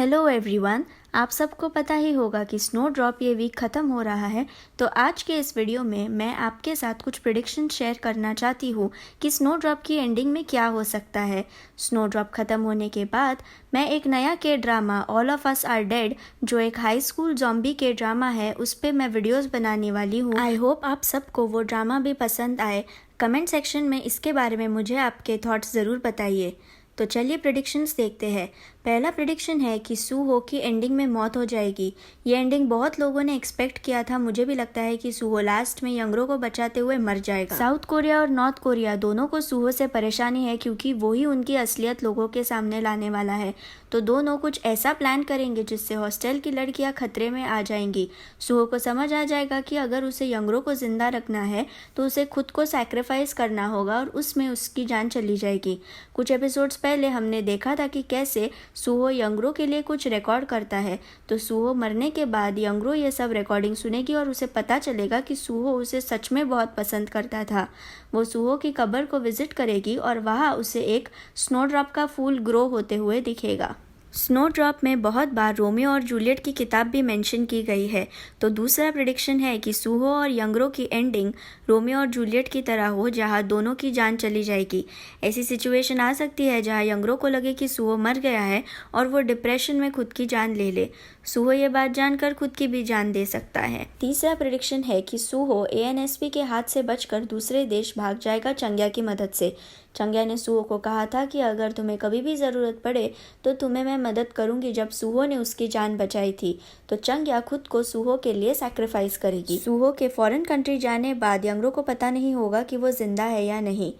Hello everyone, आप सबको पता ही होगा कि स्नो ड्रॉप ये वीक ख़त्म हो रहा है। तो आज के इस वीडियो में मैं आपके साथ कुछ प्रेडिक्शन शेयर करना चाहती हूँ कि स्नो ड्रॉप की एंडिंग में क्या हो सकता है। स्नो ड्रॉप ख़त्म होने के बाद मैं एक नया K drama all of us are dead, जो एक हाई स्कूल जॉम्बी के ड्रामा है, उस पर मैं वीडियोज़ बनाने वाली हूँ। आई होप आप सबको वो ड्रामा भी पसंद आए। कमेंट सेक्शन में इसके बारे में मुझे आपके थॉट्स ज़रूर बताइए। तो चलिए प्रेडिक्शंस देखते हैं। पहला प्रेडिक्शन है कि सूहो की एंडिंग में मौत हो जाएगी। ये एंडिंग बहुत लोगों ने एक्सपेक्ट किया था। मुझे भी लगता है कि सूहो लास्ट में यंगरो को बचाते हुए मर जाएगा। साउथ कोरिया और नॉर्थ कोरिया दोनों को सूहो से परेशानी है, क्योंकि वो ही उनकी असलियत लोगों के सामने लाने वाला है। तो दोनों कुछ ऐसा प्लान करेंगे जिससे हॉस्टल की लड़कियां खतरे में आ जाएंगी। सूहो को समझ आ जाएगा कि अगर उसे यंगरो को जिंदा रखना है तो उसे खुद को सैक्रिफाइस करना होगा, और उसमें उसकी जान चली जाएगी। कुछ एपिसोड्स पहले हमने देखा था कि कैसे सूहो यंगरो के लिए कुछ रिकॉर्ड करता है। तो सूहो मरने के बाद यंगरो ये सब रिकॉर्डिंग सुनेगी और उसे पता चलेगा कि सूहो उसे सच में बहुत पसंद करता था। वो सूहो की कब्र को विजिट करेगी और वहाँ उसे एक स्नोड्रॉप का फूल ग्रो होते हुए दिखेगा। स्नो ड्रॉप में बहुत बार रोमियो और जूलियट की किताब भी मेंशन की गई है। तो दूसरा प्रेडिक्शन है कि सूहो और यंगरो की एंडिंग रोमियो और जूलियट की तरह हो, जहां दोनों की जान चली जाएगी। ऐसी सिचुएशन आ सकती है जहां यंगरो को लगे कि सूहो मर गया है और वो डिप्रेशन में खुद की जान ले ले। सूहो ये बात जानकर खुद की भी जान दे सकता है। तीसरा प्रेडिक्शन है कि सूहो एएनएसपी के हाथ से बचकर दूसरे देश भाग जाएगा चंग्या की मदद से। चंग्या ने सूहो को कहा था कि अगर तुम्हें कभी भी ज़रूरत पड़े तो तुम्हें मैं मदद करूंगी, जब सूहो ने उसकी जान बचाई थी। तो चंग्या खुद को सूहो के लिए सैक्रिफाइस करेगी। सूहो के फॉरेन कंट्री जाने बाद यंगरो को पता नहीं होगा कि वो जिंदा है या नहीं,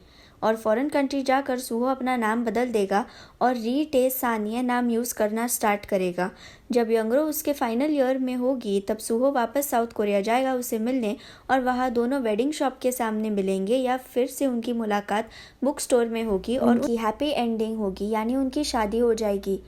और फॉरेन कंट्री जाकर सूहो अपना नाम बदल देगा और री टे सानिया नाम यूज़ करना स्टार्ट करेगा। जब यंगरो उसके फाइनल ईयर में होगी तब सूहो वापस साउथ कोरिया जाएगा उसे मिलने, और वहाँ दोनों वेडिंग शॉप के सामने मिलेंगे, या फिर से उनकी मुलाकात बुक स्टोर में होगी और उनकी हैप्पी एंडिंग होगी, यानी उनकी शादी हो जाएगी।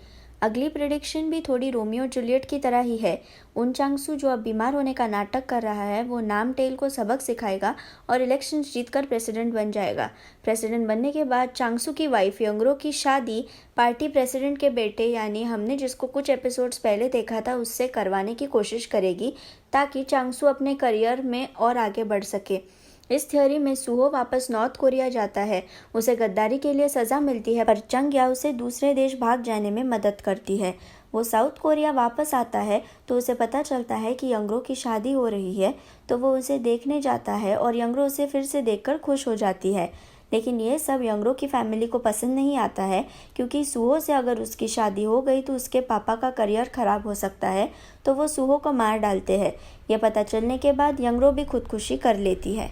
अगली प्रेडिक्शन भी थोड़ी रोमियो जूलियट की तरह ही है। उन चांगसू, जो अब बीमार होने का नाटक कर रहा है, वो नाम टेल को सबक सिखाएगा और इलेक्शन जीतकर प्रेसिडेंट बन जाएगा। प्रेसिडेंट बनने के बाद चांगसू की वाइफ यंगरो की शादी पार्टी प्रेसिडेंट के बेटे, यानी हमने जिसको कुछ एपिसोड्स पहले देखा था, उससे करवाने की कोशिश करेगी, ताकि चांगसू अपने करियर में और आगे बढ़ सके। इस थ्योरी में सूहो वापस नॉर्थ कोरिया जाता है। उसे गद्दारी के लिए सज़ा मिलती है, पर चंग्या उसे दूसरे देश भाग जाने में मदद करती है। वो साउथ कोरिया वापस आता है तो उसे पता चलता है कि यंगरो की शादी हो रही है, तो वो उसे देखने जाता है और यंगरो उसे फिर से देखकर खुश हो जाती है। लेकिन ये सब यंगरो की फैमिली को पसंद नहीं आता है, क्योंकि सूहो से अगर उसकी शादी हो गई तो उसके पापा का करियर ख़राब हो सकता है, तो वो सूहो को मार डालते हैं। यह पता चलने के बाद यंगरो भी खुदकुशी कर लेती है।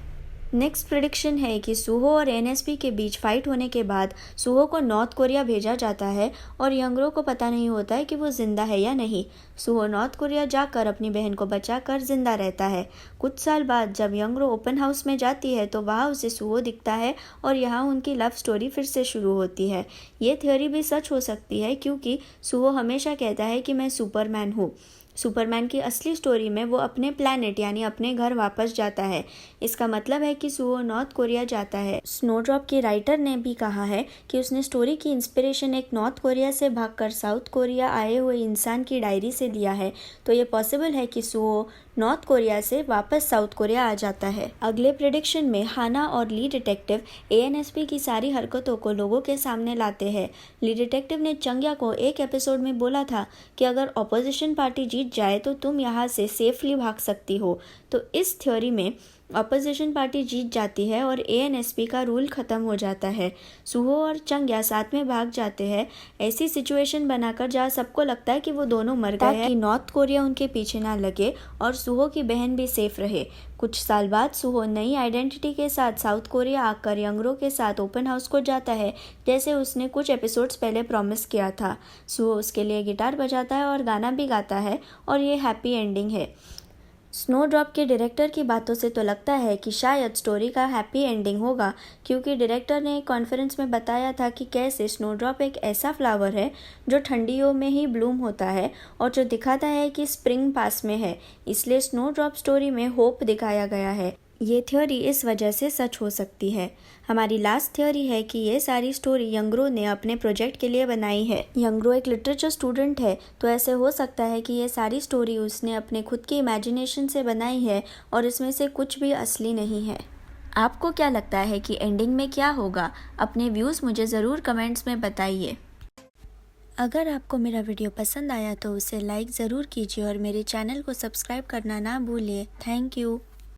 नेक्स्ट प्रेडिक्शन है कि सूहो और एनएसपी के बीच फाइट होने के बाद सूहो को नॉर्थ कोरिया भेजा जाता है और यंगरो को पता नहीं होता है कि वो जिंदा है या नहीं। सूहो नॉर्थ कोरिया जाकर अपनी बहन को बचाकर जिंदा रहता है। कुछ साल बाद जब यंगरो ओपन हाउस में जाती है तो वहाँ उसे सूहो दिखता है और यहाँ उनकी लव स्टोरी फिर से शुरू होती है। ये थ्योरी भी सच हो सकती है, क्योंकि सूहो हमेशा कहता है कि मैं सुपरमैन हूँ। सुपरमैन की असली स्टोरी में वो अपने प्लैनेट यानी अपने घर वापस जाता है। इसका मतलब है कि सूहो नॉर्थ कोरिया जाता है। स्नोड्रॉप की राइटर ने भी कहा है कि उसने स्टोरी की इंस्पिरेशन एक नॉर्थ कोरिया से भागकर साउथ कोरिया आए हुए इंसान की डायरी से लिया है। तो ये पॉसिबल है कि सूहो नॉर्थ कोरिया से वापस साउथ कोरिया आ जाता है। अगले प्रेडिक्शन में हाना और ली डिटेक्टिव एएनएसपी की सारी हरकतों को लोगों के सामने लाते हैं। ली डिटेक्टिव ने चंग्या को एक एपिसोड में बोला था कि अगर ऑपोजिशन पार्टी जीत जाए तो तुम यहाँ से सेफली भाग सकती हो। तो इस थ्योरी में अपोजिशन पार्टी जीत जाती है और एएनएसपी का रूल ख़त्म हो जाता है। सूहो और चंग्या साथ में भाग जाते हैं, ऐसी सिचुएशन बनाकर जहाँ सबको लगता है कि वो दोनों मर गए हैं, कि नॉर्थ कोरिया उनके पीछे ना लगे और सूहो की बहन भी सेफ रहे। कुछ साल बाद सूहो नई आइडेंटिटी के साथ साउथ कोरिया आकर यंगरो के साथ ओपन हाउस को जाता है, जैसे उसने कुछ एपिसोड्स पहले प्रॉमिस किया था। सूहो उसके लिए गिटार बजाता है और गाना भी गाता है, और ये हैप्पी एंडिंग है। स्नो ड्रॉप के डायरेक्टर की बातों से तो लगता है कि शायद स्टोरी का हैप्पी एंडिंग होगा, क्योंकि डायरेक्टर ने एक कॉन्फ्रेंस में बताया था कि कैसे स्नो ड्रॉप एक ऐसा फ्लावर है जो ठंडियों में ही ब्लूम होता है और जो दिखाता है कि स्प्रिंग पास में है। इसलिए स्नो ड्रॉप स्टोरी में होप दिखाया गया है। ये थ्योरी इस वजह से सच हो सकती है। हमारी लास्ट थ्योरी है कि ये सारी स्टोरी यंगरो ने अपने प्रोजेक्ट के लिए बनाई है। यंगरो एक लिटरेचर स्टूडेंट है, तो ऐसे हो सकता है कि ये सारी स्टोरी उसने अपने खुद की इमेजिनेशन से बनाई है और इसमें से कुछ भी असली नहीं है। आपको क्या लगता है कि एंडिंग में क्या होगा? अपने व्यूज़ मुझे ज़रूर कमेंट्स में बताइए। अगर आपको मेरा वीडियो पसंद आया तो उसे लाइक ज़रूर कीजिए और मेरे चैनल को सब्सक्राइब करना ना भूलिए। Thank you.